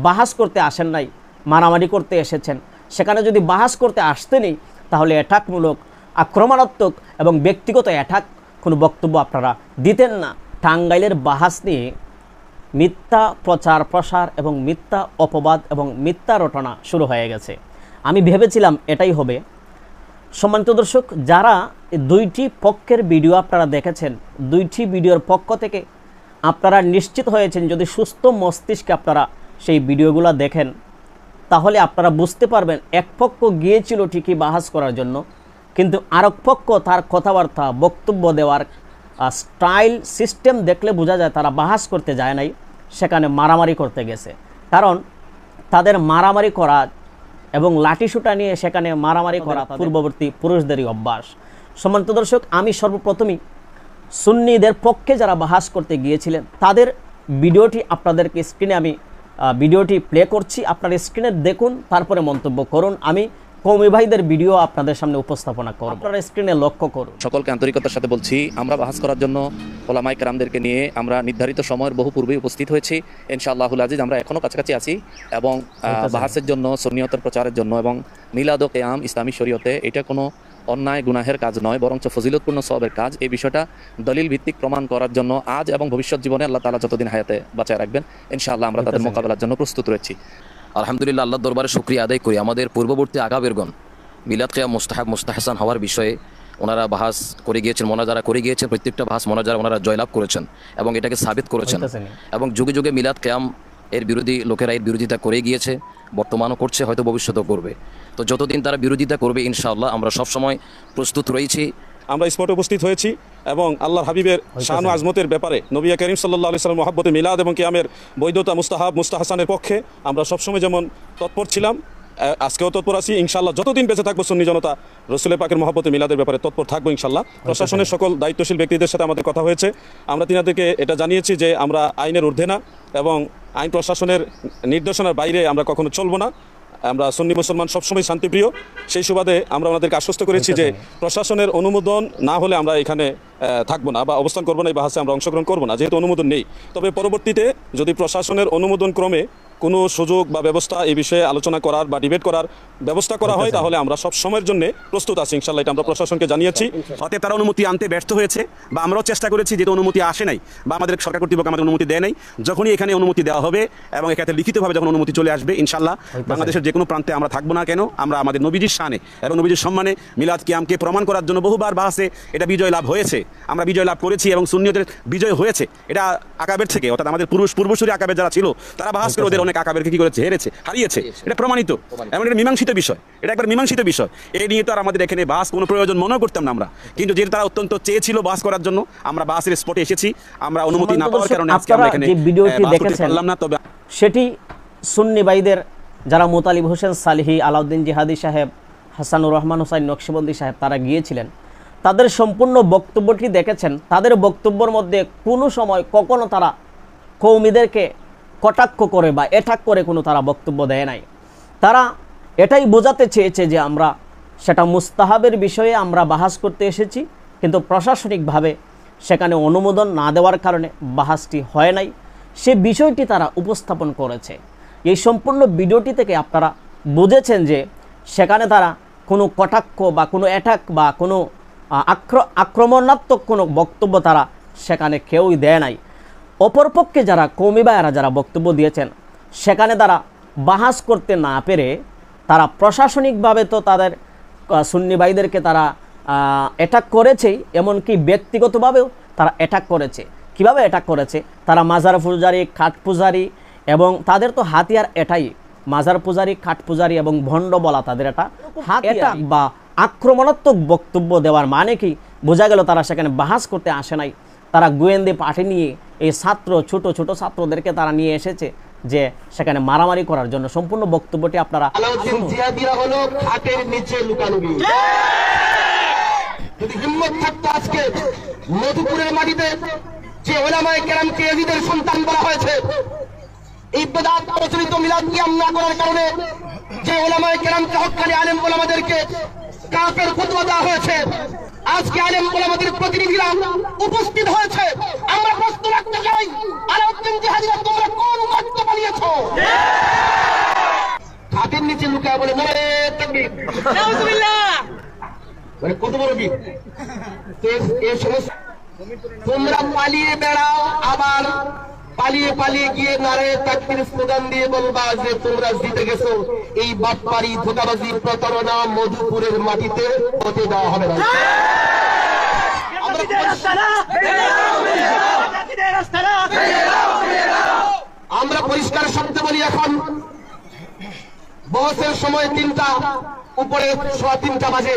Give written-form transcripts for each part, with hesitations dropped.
বাহাস করতে আসেন নাই, মারামারি করতে এসেছেন। সেখানে যদি বাহাস করতে আসতেনই তাহলে অ্যাটাকমূলক, আক্রমণাত্মক এবং ব্যক্তিগত অ্যাটাক কোনো বক্তব্য আপনারা দিতেন না। টাঙ্গাইলের বাহাস নিয়ে মিথ্যা প্রচার প্রসার এবং মিথ্যা অপবাদ এবং মিথ্যা রটনা শুরু হয়ে গেছে। আমি ভেবেছিলাম এটাই হবে। সম্মানিত দর্শক, যারা দুইটি পক্ষের ভিডিও আপনারা দেখেছেন, দুইটি ভিডিওর পক্ষ থেকে আপনারা নিশ্চিত হয়েছেন, যদি সুস্থ মস্তিষ্কে আপনারা সেই ভিডিওগুলো দেখেন তাহলে আপনারা বুঝতে পারবেন এক পক্ষ গিয়েছিল ঠিকই বাহাস করার জন্য, কিন্তু আরেক পক্ষ তার কথাবার্তা বক্তব্য দেওয়ার স্টাইল সিস্টেম দেখলে বোঝা যায় তারা বাহাস করতে যায় নাই, সেখানে মারামারি করতে গেছে। কারণ তাদের মারামারি করা এবং লাঠিসুটা নিয়ে সেখানে মারামারি করা পূর্ববর্তী পুরুষদেরই অভ্যাস। সম্মানিত দর্শক, আমি সর্বপ্রথমই সুন্নিদের পক্ষে যারা বাহাস করতে গিয়েছিলেন তাদের ভিডিওটি আপনাদেরকে স্ক্রিনে আমি ভিডিওটি প্লে করছি, আপনারা স্ক্রিনে দেখুন, তারপরে মন্তব্য করুন। আমি কওমি ভাইদের ভিডিও আপনাদের সামনে উপস্থাপনা করব, আপনারা স্ক্রিনে লক্ষ্য করুন। সকলকে আন্তরিকতার সাথে বলছি, আমরা বাহাস করার জন্য ওলামায়ে কেরামদেরকে নিয়ে আমরা নির্ধারিত সময়ের বহু পূর্বেই উপস্থিত হয়েছি। ইনশাআল্লাহুল আজিজ আমরা এখনও কাছাকাছি আছি এবং বাহাসের জন্য, সুন্নিয়তের প্রচারের জন্য এবং মিলাদ ও কিয়াম ইসলামী শরীয়তে এটা কোনো অন্যায় গুনাহের কাজ নয়, বরঞ্চ ফজিলতপূর্ণ সওয়াবের কাজ। এই বিষয়টা দলিল ভিত্তিক প্রমাণ করার জন্য আজ এবং ভবিষ্যৎ জীবনে আল্লাহ তাআলা যতদিন হায়াতে বাঁচায় রাখবেন ইনশাআল্লাহ আমরা তাদের মোকাবেলার জন্য প্রস্তুত রয়েছি। আলহামদুলিল্লাহ, আল্লাহর দরবারে শুকরিয়া আদায় করি, আমাদের পূর্ববর্তী আগাবেরগণ মিলাদ কিয়াম মুস্তাহাব মুস্তাহসান হওয়ার বিষয়ে ওনারা বাহাস করে গিয়েছেন, মোনাজারা করে গিয়েছেন, প্রত্যেকটা বাহাস মোনাজারা ওনারা জয়লাভ করেছেন এবং এটাকে সাবিত করেছেন এবং যুগে যুগে মিলাদ কিয়াম এর বিরোধী লোকেরা এর বিরোধিতা করে গিয়েছে, বর্তমানও করছে, হয়তো ভবিষ্যতেও করবে। তো যতদিন তারা বিরোধিতা করবে ইনশাআল্লাহ আমরা সবসময় প্রস্তুত রয়েছি। আমরা স্পটে উপস্থিত হয়েছি এবং আল্লাহর হাবিবের শান ও আজমতের ব্যাপারে নবী করিম সাল্লাল্লাহু আলাইহি ওয়াসাল্লাম মহব্বতে মিলাদ এবং কিয়ামের বৈধতা মুস্তাহাব মুস্তাহসানের পক্ষে আমরা সবসময় যেমন তৎপর ছিলাম, আজকেও তৎপর আছি। ইনশাআল্লাহ যতদিন বেঁচে থাকবো সুন্নি জনতা রসুলের পাকের মহব্বতে মিলাদের ব্যাপারে তৎপর থাকবো ইনশাআল্লাহ। প্রশাসনের সকল দায়িত্বশীল ব্যক্তিদের সাথে আমাদের কথা হয়েছে, আমরা তিনাদেরকে এটা জানিয়েছি যে আমরা আইনের ঊর্ধ্বে না এবং আইন প্রশাসনের নির্দেশনার বাইরে আমরা কখনো চলবো না। আমরা সুন্নি মুসলমান সবসময় শান্তিপ্রিয়, সেই সুবাদে আমরা ওনাদেরকে আশ্বস্ত করেছি যে প্রশাসনের অনুমোদন না হলে আমরা এখানে থাকবো না বা অবস্থান করবো না, এই বাহাসে আমরা অংশগ্রহণ করবো না, যেহেতু অনুমোদন নেই। তবে পরবর্তীতে যদি প্রশাসনের অনুমোদন ক্রমে কোনো সুযোগ বা ব্যবস্থা এই বিষয়ে আলোচনা করার বা ডিবেট করার ব্যবস্থা করা হয় তাহলে আমরা সব সময়ের জন্য প্রস্তুত আছি ইনশাআল্লাহ, এটা আমরা প্রশাসনকে জানিয়েছি। অতএব তারা অনুমতি আনতে ব্যর্থ হয়েছে বা আমরাও চেষ্টা করেছি, যেহেতু অনুমতি আসে নাই বা আমাদের সরকার কর্তৃপক্ষ আমাদের অনুমতি দেয় নাই। যখনই এখানে অনুমতি দেওয়া হবে এবং এখানে লিখিতভাবে যখন অনুমতি চলে আসবে ইনশাআল্লাহ বাংলাদেশের যে কোনো প্রান্তে আমরা থাকবো না কেন, আমরা আমাদের নবীজির শানে এবং নবীজির সম্মানে মিলাদ কিয়ামকে প্রমাণ করার জন্য বহুবার বাহাসে এটা বিজয় লাভ হয়েছে, আমরা বিজয় লাভ করেছি এবং সুন্নিয়তের বিজয় হয়েছে। এটা আকাবের থেকে, অর্থাৎ আমাদের পূর্বসূরি আকাবের যারা ছিল তারা বাহাস করে ওদের অনেক আকাবেরকে কি করেছে, হারিয়েছে, এটা প্রমাণিত এবং এটা মীমাংসিত বিষয়, এটা একবার মীমাংসিত বিষয়। এই নিয়ে তো আর আমাদের এখানে বাস কোনো প্রয়োজন মনেও করতাম না আমরা, কিন্তু যেহেতু তারা অত্যন্ত চেয়েছিল বাস করার জন্য আমরা বাসের স্পটে এসেছি। আমরা অনুমতি না পাওয়ার কারণে আজকে আমরা এখানে ভিডিওটি দেখেছেন না, তবে সেটি সুন্নি ভাইদের যারা মুতালিব হোসেন সালিহি, আলাউদ্দিন জিহাদি সাহেব, হাসানুর রহমান হোসাইন নকশবন্দি সাহেব তারা গিয়েছিলেন, তাদের সম্পূর্ণ বক্তব্যটি দেখেছেন। তাদের বক্তব্যের মধ্যে কোনো সময় কখনো তারা কওমিদেরকে কটাক্ষ করে বা অ্যাটাক করে কোনো তারা বক্তব্য দেয় নাই। তারা এটাই বোঝাতে চেয়েছে যে আমরা সেটা মুস্তাহাবের বিষয়ে আমরা বাহাস করতে এসেছি, কিন্তু প্রশাসনিকভাবে সেখানে অনুমোদন না দেওয়ার কারণে বাহাসটি হয় নাই, সে বিষয়টি তারা উপস্থাপন করেছে। এই সম্পূর্ণ ভিডিওটি থেকে আপনারা বুঝেছেন যে সেখানে তারা কোনো কটাক্ষ বা কোনো অ্যাটাক বা কোনো আক্রমণাত্মক কোনো বক্তব্য তারা সেখানে কেউই দেয় নাই। অপরপক্ষে যারা কওমি ভাইয়েরা যারা বক্তব্য দিয়েছেন সেখানে তারা বাহাস করতে না পেরে তারা প্রশাসনিকভাবে তো তাদের সুন্নি ভাইদেরকে তারা অ্যাটাক করেছেই, এমনকি ব্যক্তিগতভাবেও তারা অ্যাটাক করেছে। কিভাবে অ্যাটাক করেছে? তারা মাজার পূজারি, কাঠ পূজারি এবং তাদের তো হাতিয়ার এটাই, মাজার পূজারি, কাঠ পূজারি এবং ভণ্ড বলা তাদের এটা হাতিয়ার বা আক্রমণাত্মক বক্তব্য দেওয়ার মানে কি? বোঝা গেল তারা সেখানে বাহাস করতে আসে নাই, তারা গোয়েন্দে পার্টি নিয়ে এই ছোট ছোট ছাত্রদেরকে তারা নিয়ে এসেছে যে সেখানে মারামারি করার জন্য। সম্পূর্ণ বক্তব্যটি আপনারা যদি হিম্মত থাকতো আজকে মধুপুরের মাটিতে যে ওলামায়ে কেরামকে ইয়াজিদের সন্তান বলা হয়েছে, এই বেদাত প্রচলিত মিলাদ কিয়াম না করার কারণে যে ওলামায়ে কেরামকে হক্কানি আলেম ওলামাদেরকে কাফের ফতোয়া দেওয়া হয়েছে, আজকে আলেম ওলামাদের প্রতিনিধিরা উপস্থিত হয়েছে। আমরা প্রশ্ন রাখতে চাই, আলাউদ্দিন জিহাদিরা তোমরা কোন উম্মতকে বানিয়েছো? নিচে লুকায় বলে নারে তাকবীর, মানে কত বড় বীর। এই সমস্ত তোমরা পালিয়ে বেড়াও, আবার পালিয়ে পালিয়ে গিয়ে নারে তাকবীর স্লোগান দিয়ে বলবা যে তোমরা জিতে গেছো। এই বাটপারি, ধোঁকাবাজি, প্রতারণা মধুপুরের মাটিতে হতে দেওয়া হবে না। আমরা পরিষ্কার শব্দে বলি, এখন বহসের সময় 3টা উপরে 3:15 বাজে,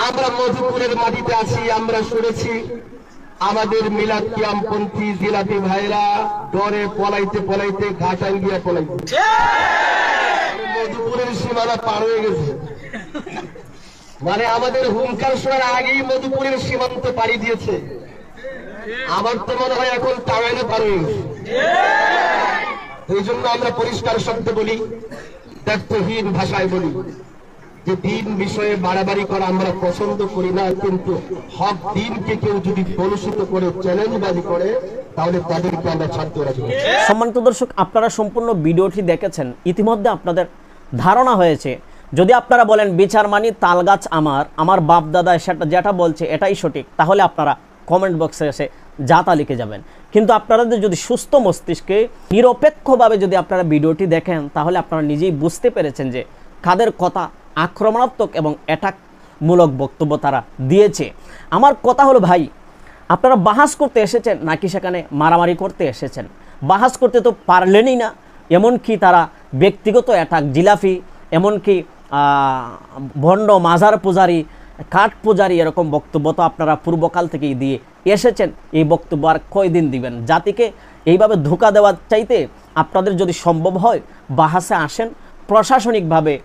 আমরা মধুপুরের মাটিতে আছি। আমরা শুনেছি আমাদের মিলাদ কিয়ামপন্থী জিলাপি ভাইরা ডরে পলাইতে পলাইতে ঘাটাঙ্গিয়া পলাইতে মধুপুরের সীমানা পার হয়ে গেছে। মানে আমাদের হুঙ্কার শোনার আগেই মধুপুরের সীমান্ত পাড়ি দিয়েছে। আমার তো মনে হয় এখন টাওয়ারে পার হয়ে গেছে। এই জন্য আমরা পরিষ্কার শব্দে বলি, দায়িত্বহীন ভাষায় বলি যে দিন বিষয়ে বাড়াবাড়ি করা আমরা পছন্দ করি না, কিন্তু হক দিনকে কেউ যদি কলুষিত করে চ্যালেঞ্জবাজি করে তাহলে তাদেরকে আমরা ছাড়তে রাখি। সম্মানিত দর্শক, আপনারা সম্পূর্ণ ভিডিওটি দেখেছেন। ইতিমধ্যে আপনাদের ধারণা হয়েছে, যদি আপনারা বলেন বিচার মানি তালগাছ আমার বাপ দাদা সেটা যেটা বলছে এটাই সঠিক, তাহলে আপনারা কমেন্ট বক্সে এসে যাতা লিখে যাবেন। কিন্তু আপনাদের যদি সুস্থ মস্তিষ্কে নিরপেক্ষভাবে যদি আপনারা ভিডিওটি দেখেন, তাহলে আপনারা নিজেই বুঝতে পেরেছেন যে কাদের কথা আক্রমণাত্মক এবং অ্যাটাকমূলক বক্তব্য তারা দিয়েছে। আমার কথা হলো, ভাই আপনারা বাহাস করতে এসেছেন নাকি সেখানে মারামারি করতে এসেছেন? বাহাস করতে তো পারলেনই না, এমনকি তারা ব্যক্তিগত অ্যাটাক, জিলাফি, এমনকি ভণ্ড মাজার পূজারি, কাঠ পূজারি, এরকম বক্তব্য তো আপনারা পূর্বকাল থেকেই দিয়ে এসেছেন। এই বক্তব্য আর কয়দিন দিবেন? জাতিকে এইভাবে ধোঁকা দেওয়ার চাইতে আপনাদের যদি সম্ভব হয় বাহাসে আসেন, প্রশাসনিকভাবে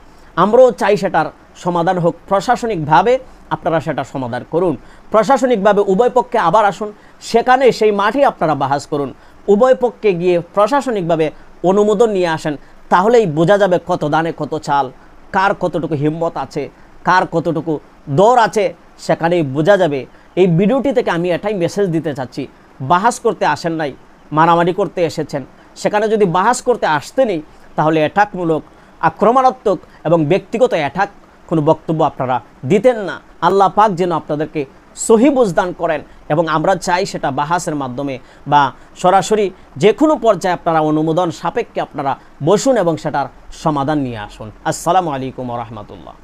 আমরাও চাই সেটার সমাধান হোক, প্রশাসনিকভাবে আপনারা সেটা সমাধান করুন। প্রশাসনিকভাবে উভয় পক্ষে আবার আসুন, সেখানে সেই মাঠে আপনারা বাহাস করুন। উভয় পক্ষে গিয়ে প্রশাসনিকভাবে অনুমোদন নিয়ে আসেন, তাহলেই বোঝা যাবে কত দানে কত চাল, কার কতটুকু হিম্মত আছে, কার কতটুকু দৌড় আছে, সেখানেই বোঝা যাবে। এই ভিডিওটি থেকে আমি এটাই মেসেজ দিতে চাচ্ছি, বাহাস করতে আসেন নাই, মারামারি করতে এসেছেন। সেখানে যদি বাহাস করতে আসতেনই, তাহলে অ্যাটাকমূলক, আক্রমণাত্মক এবং ব্যক্তিগত অ্যাটাক কোনো বক্তব্য আপনারা দিতেন না। আল্লাহ পাক যেন আপনাদেরকে সহি বুঝদান করেন, এবং আমরা চাই সেটা বাহাসের মাধ্যমে বা সরাসরি যে কোনো পর্যায়ে আপনারা অনুমোদন সাপেক্ষে আপনারা বসুন এবং সেটার সমাধান নিয়ে আসুন। আসসালামু আলাইকুম ওয়া রাহমাতুল্লাহ।